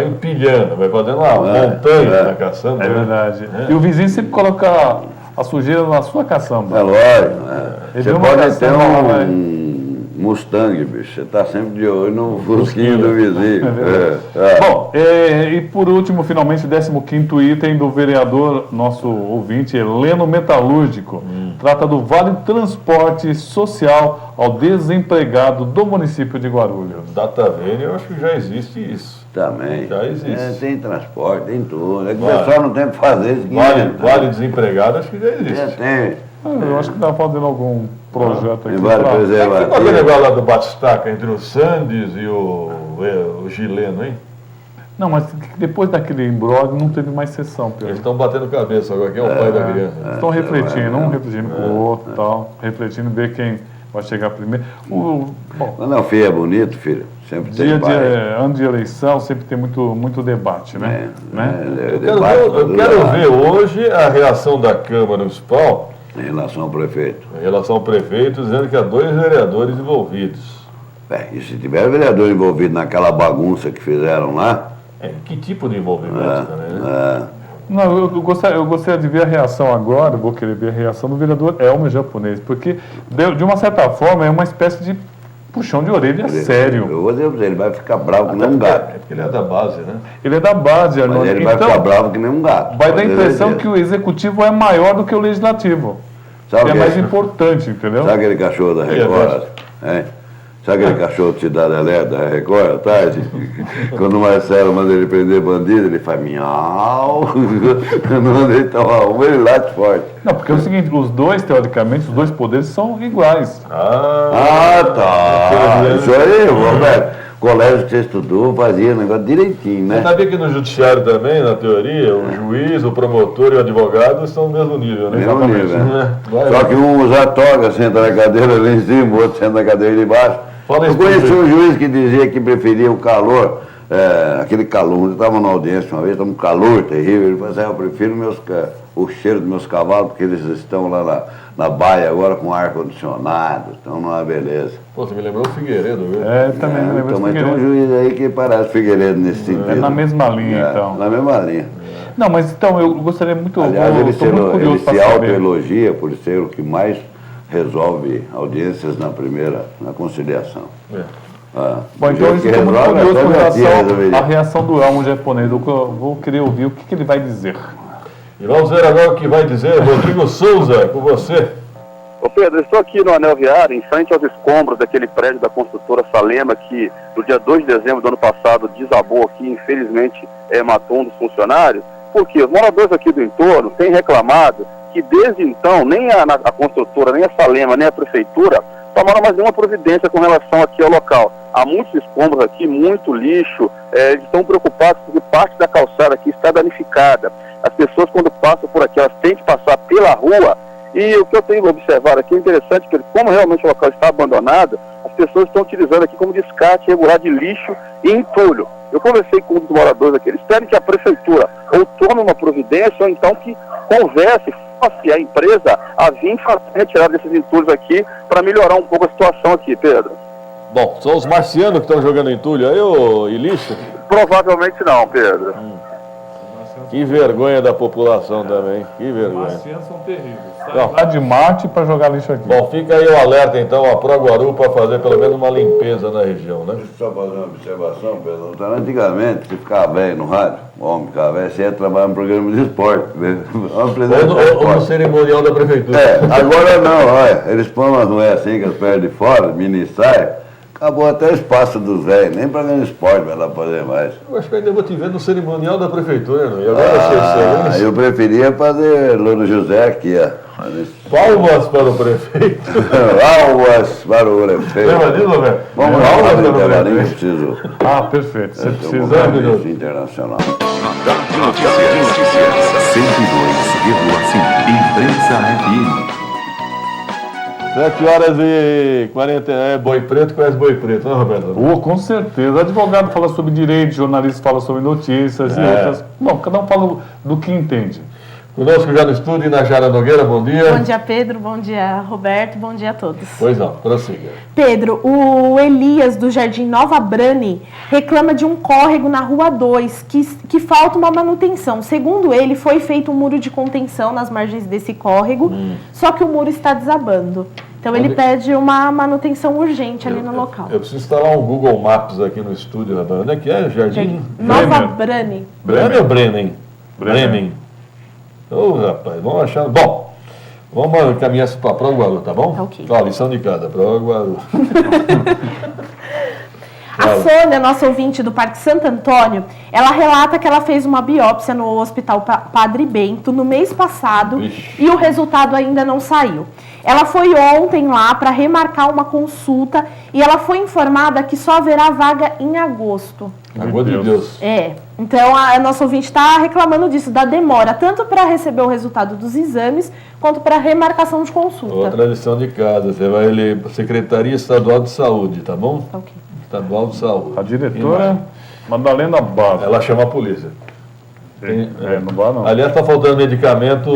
empilhando, vai fazendo uma montanha na caçamba. É verdade. E o vizinho sempre coloca a sujeira na sua caçamba. É lógico. Você pode ter um Mustang, bicho. Você está sempre de olho no fusquinho do vizinho. Bom, e por último, finalmente, o 15º item do vereador, nosso ouvinte, Heleno Metalúrgico. Trata do Vale Transporte Social ao desempregado do município de Guarulhos. Data Vênia, eu acho que já existe isso. Também. Já existe. Tem transporte, tem tudo. É que o pessoal não tem para fazer isso. Vale desempregado, acho que já existe. Tem. Eu acho que está fazendo algum projeto aqui. Qual é o negócio lá do batistaca entre o Sandes e o Gileno, hein? Não, mas depois daquele imbróglio não teve mais sessão, Pedro. Eles estão batendo cabeça agora, quem é o pai da criança? Estão refletindo, um refletindo com o outro, tal, refletindo, ver quem vai chegar primeiro. Não, filho, é bonito, filho. Sempre tem ano de eleição, sempre tem muito debate, né? Eu quero ver hoje a reação da Câmara Municipal em relação ao prefeito. Em relação ao prefeito, dizendo que há 2 vereadores envolvidos. E se tiver vereador envolvido naquela bagunça que fizeram lá... que tipo de envolvimento também, né? Não, eu gostaria de ver a reação agora, vou querer ver a reação do vereador Elmer Japonês, porque, de uma certa forma, é uma espécie de puxão de orelha sério. Eu vou dizer pra você, ele vai ficar bravo que nem um gato. É porque ele é da base, né? Ele é da base, Arnaldo. Mas ele vai ficar bravo que nem um gato. Vai dar a impressão que o executivo é maior do que o legislativo. Que é mais importante, entendeu? Sabe aquele cachorro da Record? Sabe aquele cachorro de Cidade Alerta da Record à tarde? Quando o Marcelo manda ele prender bandido, ele faz miau. Quando ele toma ele late forte. Não, porque é o seguinte, os dois, teoricamente, os dois poderes são iguais. Tá. Isso aí, Roberto. Colégio que você estudou fazia o negócio direitinho, né? Você sabia que no judiciário também, na teoria, o juiz, o promotor e o advogado estão no mesmo nível, né? Mesmo nível, né? Só que um usa toga, senta na cadeira lá em cima, o outro senta na cadeira de baixo. Eu conheci um juiz que dizia que preferia o calor, aquele calor. Eu estava na audiência uma vez, estava um calor terrível. Ele falou assim, eu prefiro o cheiro dos meus cavalos, porque eles estão lá na baia agora com ar-condicionado, estão numa beleza. Pô, você me lembrou o Figueiredo, viu? Também me lembrou o Mas Figueiredo. tem um juiz aí que parece Figueiredo nesse sentido. É na mesma linha, então. Na mesma linha. Não, mas então, eu gostaria muito... Aliás, ele se saber. autoelogia por ser o que mais resolve audiências na conciliação. Bom, então eu estou muito curioso com relação à reação do Elmo japonês. Eu vou querer ouvir o que ele vai dizer. E vamos ver agora o que vai dizer Rodrigo Souza, com você. Ô Pedro, eu estou aqui no Anel Viário, em frente aos escombros daquele prédio da construtora Salema, que no dia 2 de dezembro do ano passado desabou aqui, infelizmente matou um dos funcionários, porque os moradores aqui do entorno têm reclamado que desde então nem a construtora, nem a Salema, nem a prefeitura tomaram mais nenhuma providência com relação aqui ao local. Há muitos escombros aqui, muito lixo, eles estão preocupados porque parte da calçada aqui está danificada. As pessoas quando passam por aqui, elas têm que passar pela rua. E o que eu tenho observado aqui é interessante, que como realmente o local está abandonado, as pessoas estão utilizando aqui como descarte irregular de lixo e entulho. Eu conversei com um dos moradores aqui, eles pedem que a prefeitura ou tome uma providência, ou então que converse, faça a empresa a vir fazer a retirada desses entulhos aqui para melhorar um pouco a situação aqui, Pedro. Bom, são os marcianos que estão jogando entulho aí, e lixo? Provavelmente não, Pedro. Que vergonha da população também, que vergonha. Os marcianos são terríveis. Saem lá de Marte para jogar lixo aqui. Bom, fica aí o alerta então a Proguaru para fazer pelo menos uma limpeza na região, né? Deixa eu só fazer uma observação, Pedro. Antigamente, se ficava velho no rádio, o homem ficava velho, você ia trabalhar no programa de esporte, né? Ou no cerimonial da prefeitura. Agora não, olha, eles põem umas mulheres assim, com as pernas de fora, mini saia, acabou até o espaço dos velhos, nem programa de esporte vai lá fazer mais. Eu acho que ainda vou te ver no cerimonial da prefeitura, não? E agora eu preferia fazer Louro José aqui, ó. Palmas para o prefeito. Palmas para o prefeito. Lembra disso, Roberto? Vamos lá, nem preciso. Perfeito. Você precisa de internacional. Radar de notícias. 102,5. Imprensa FM. 7h40. Boi Preto conhece Boi Preto, não, Roberto? Com certeza. O advogado fala sobre direito, jornalista fala sobre notícias e outras. Bom, cada um fala do que entende. Conosco já no estúdio, Inajara Nogueira, bom dia. Bom dia, Pedro, bom dia, Roberto, bom dia a todos. Pois não, prossiga. Pedro, o Elias do Jardim Nova Brani reclama de um córrego na Rua 2, que falta uma manutenção. Segundo ele, foi feito um muro de contenção nas margens desse córrego, só que o muro está desabando. Então ele pede uma manutenção urgente ali no local. Eu preciso instalar um Google Maps aqui no estúdio, rapaz. Onde é que é? Jardim Nova Brani. Brani ou Bremen? Bremen. Rapaz, vamos achar. Bom, vamos caminhar para Proguaru, tá bom? Tá ok. Lição de casa, Proguaru. A Sônia, nossa ouvinte do Parque Santo Antônio, ela relata que ela fez uma biópsia no Hospital Padre Bento no mês passado e o resultado ainda não saiu. Ela foi ontem lá para remarcar uma consulta e ela foi informada que só haverá vaga em agosto. Amor de Deus. Então a nossa ouvinte está reclamando disso, da demora, tanto para receber o resultado dos exames, quanto para remarcação de consulta. Outra lição de casa, você vai ler Secretaria Estadual de Saúde, tá bom? Ok. Estadual de Saúde. A diretora Madalena Barros. Ela chama a polícia. Não vai não. Aliás, está faltando medicamento,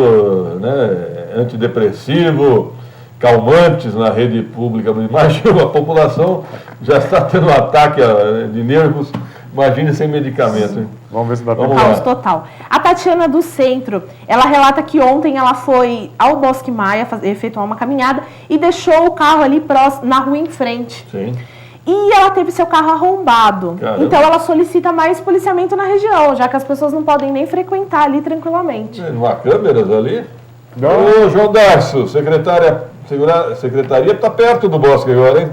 né, antidepressivo, calmantes na rede pública. Imagina, a população já está tendo um ataque de nervos. Imagine sem medicamento. Hein? Vamos ver se dá tempo. Caos total. A Tatiana do Centro, ela relata que ontem ela foi ao Bosque Maia efetuar uma caminhada e deixou o carro ali na rua em frente. Sim. E ela teve seu carro arrombado. Caramba. Então ela solicita mais policiamento na região, já que as pessoas não podem nem frequentar ali tranquilamente. Não há câmeras ali? Ô, João Darcio, secretaria está perto do Bosque agora, hein?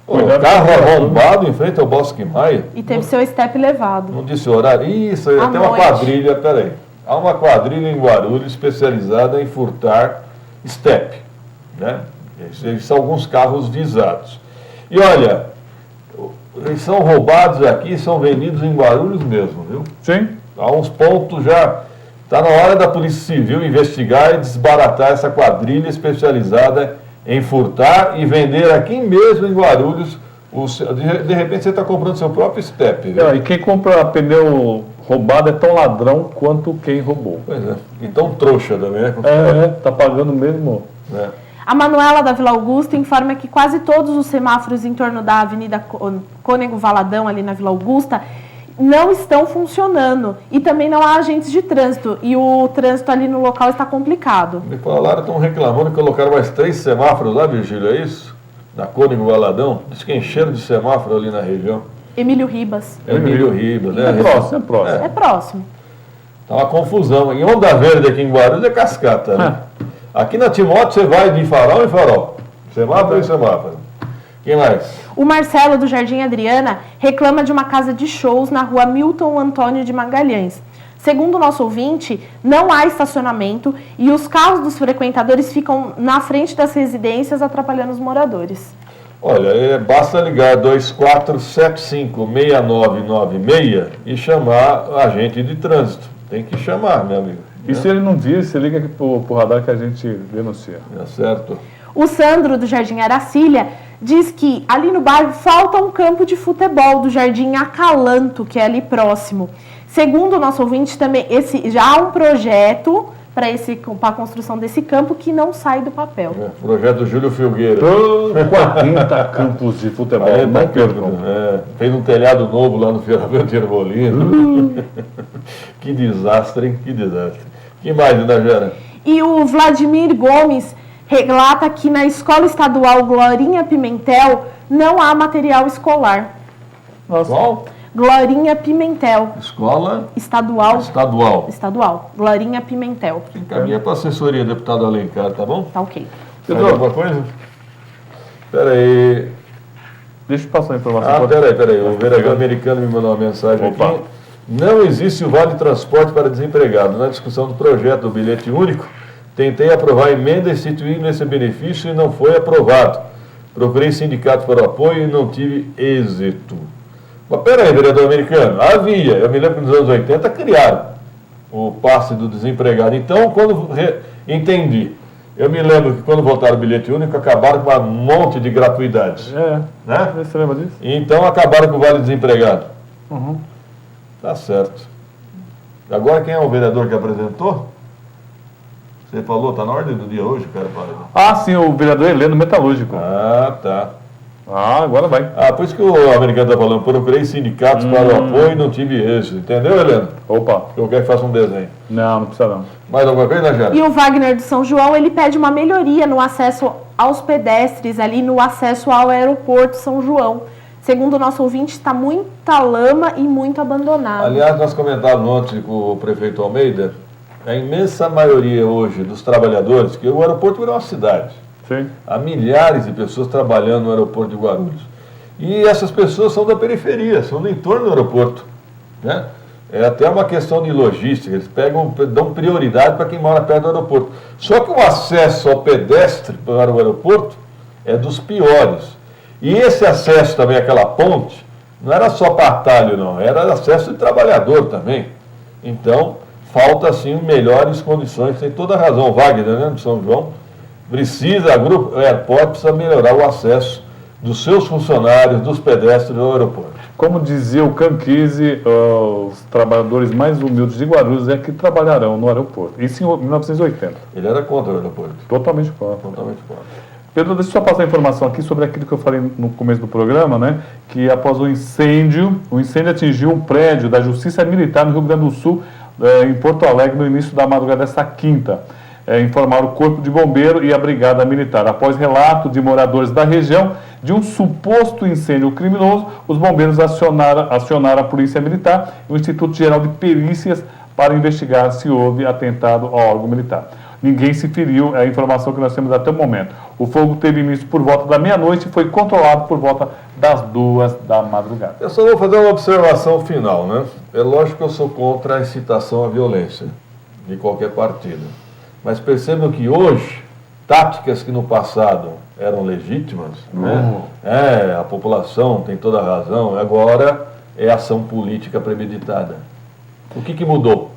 O carro arrombado em frente ao Bosque Maia. E teve seu step levado. Não disse o horário? Isso, tem uma quadrilha, peraí. Há uma quadrilha em Guarulhos especializada em furtar step, né? Esses são alguns carros visados. E olha, eles são roubados aqui e são vendidos em Guarulhos mesmo, viu? Sim. Há uns pontos já. Está na hora da Polícia Civil investigar e desbaratar essa quadrilha especializada em furtar e vender aqui mesmo em Guarulhos. De repente você está comprando seu próprio step. E quem compra pneu roubado é tão ladrão quanto quem roubou. Pois é. Então trouxa também, né? Tá pagando mesmo. A Manuela da Vila Augusta informa que quase todos os semáforos em torno da Avenida Cônego Valadão, ali na Vila Augusta, não estão funcionando. E também não há agentes de trânsito. E o trânsito ali no local está complicado. Me falaram, estão reclamando que colocaram mais 3 semáforos lá, Virgílio, é isso? na Cônigo Valadão, diz que encheram de semáforo ali na região. Emílio Ribas. Emílio Ribas, né? É próximo. É próximo. Tá uma confusão. Em Onda Verde aqui em Guarulhos é cascata, né? Aqui na Timóteo você vai de farol em farol. Semáforo em semáforo. Quem mais? O Marcelo, do Jardim Adriana, reclama de uma casa de shows na rua Milton Antônio de Magalhães. Segundo o nosso ouvinte, não há estacionamento e os carros dos frequentadores ficam na frente das residências, atrapalhando os moradores. Olha, basta ligar 2475-6996 e chamar a agente de trânsito. Tem que chamar, meu amigo. E se ele não vir, você liga aqui pro radar que a gente denuncia. É certo. O Sandro, do Jardim Aracília, diz que ali no bairro falta um campo de futebol do Jardim Acalanto, que é ali próximo. Segundo o nosso ouvinte, também já há um projeto para a construção desse campo que não sai do papel. Projeto Júlio Filgueira. 40 campos de futebol. Não percam. Fez um telhado novo lá no Feiravento de Ervolino. Que desastre, hein? Que desastre. Que mais, Inajara? E o Vladimir Gomes relata que na Escola Estadual Glorinha Pimentel não há material escolar. Nossa. Qual? Glorinha Pimentel. Escola? Estadual. Estadual. Glorinha Pimentel. Encaminha para a assessoria, deputado Alencar, tá bom? Tá ok. Pedro, alguma coisa? Espera aí. Deixa eu passar a informação. Espera aí. O vereador americano me mandou uma mensagem aqui. Não existe o Vale Transporte para desempregado. Na discussão do projeto do bilhete único, tentei aprovar a emenda instituindo esse benefício e não foi aprovado. Procurei sindicatos para o apoio e não tive êxito. Mas peraí, vereador americano, eu me lembro que nos anos 80 criaram o passe do desempregado. Então, quando entendi, eu me lembro que quando votaram o bilhete único, acabaram com um monte de gratuidades. Né? Você lembra disso? Então, acabaram com o Vale Desempregado. Uhum. Tá certo. Agora, quem é o vereador que apresentou? Você falou, tá na ordem do dia hoje, cara? Sim, o vereador Heleno Metalúrgico. Tá. Agora vai. Por isso que o americano está falando, procurei sindicatos para o apoio e não tive êxito. Entendeu, Helena? Opa. Eu quero que faça um desenho. Não precisa não. Mais alguma coisa, Najara? E o Wagner de São João, ele pede uma melhoria no acesso aos pedestres, ali no acesso ao aeroporto São João. Segundo o nosso ouvinte, está muita lama e muito abandonado. Aliás, nós comentávamos ontem com o prefeito Almeida, a imensa maioria hoje dos trabalhadores, que o aeroporto virou uma cidade. Sim. Há milhares de pessoas trabalhando no aeroporto de Guarulhos. E essas pessoas são da periferia, são do entorno do aeroporto. Né? É até uma questão de logística, eles dão prioridade para quem mora perto do aeroporto. Só que o acesso ao pedestre para o aeroporto é dos piores. E esse acesso também, aquela ponte, não era só para atalho, não, era acesso de trabalhador também. Então, falta sim melhores condições, tem toda a razão, Wagner, né, de São João. A Grupo Airport precisa melhorar o acesso dos seus funcionários, dos pedestres ao aeroporto. Como dizia o Canquise, os trabalhadores mais humildes de Guarulhos é que trabalharão no aeroporto. Isso em 1980. Ele era contra o aeroporto. Totalmente contra. Totalmente contra. Pedro, deixa eu só passar a informação aqui sobre aquilo que eu falei no começo do programa, né? Que após o incêndio atingiu um prédio da Justiça Militar no Rio Grande do Sul, em Porto Alegre, no início da madrugada desta quinta. Informaram o Corpo de Bombeiro e a Brigada Militar. Após relato de moradores da região de um suposto incêndio criminoso, os bombeiros acionaram a Polícia Militar e o Instituto Geral de Perícias para investigar se houve atentado ao órgão militar. Ninguém se feriu, é a informação que nós temos até o momento. O fogo teve início por volta da meia-noite e foi controlado por volta das 2 da madrugada. Eu só vou fazer uma observação final, né? É lógico que eu sou contra a incitação à violência de qualquer partido. Mas percebam que hoje, táticas que no passado eram legítimas, né? A população tem toda a razão, agora é ação política premeditada. O que mudou?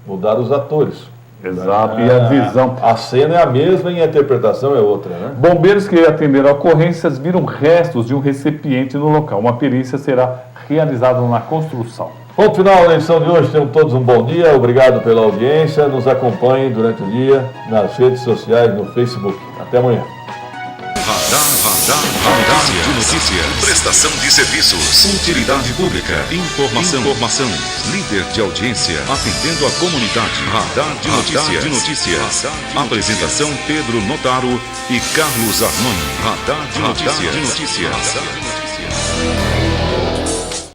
Mudaram os atores. Exato, e a visão. A cena é a mesma e a interpretação é outra, né? Bombeiros que atenderam a ocorrências viram restos de um recipiente no local. Uma perícia será realizada na construção. Ponto final da edição de hoje. Tenham todos um bom dia. Obrigado pela audiência. Nos acompanhem durante o dia nas redes sociais, no Facebook. Até amanhã. Radar de notícia. Prestação de serviços. Utilidade pública. Informação. Líder de audiência. Atendendo a comunidade. Radar de notícias. Apresentação Pedro Notaro e Carlos Armani. Radar de notícias.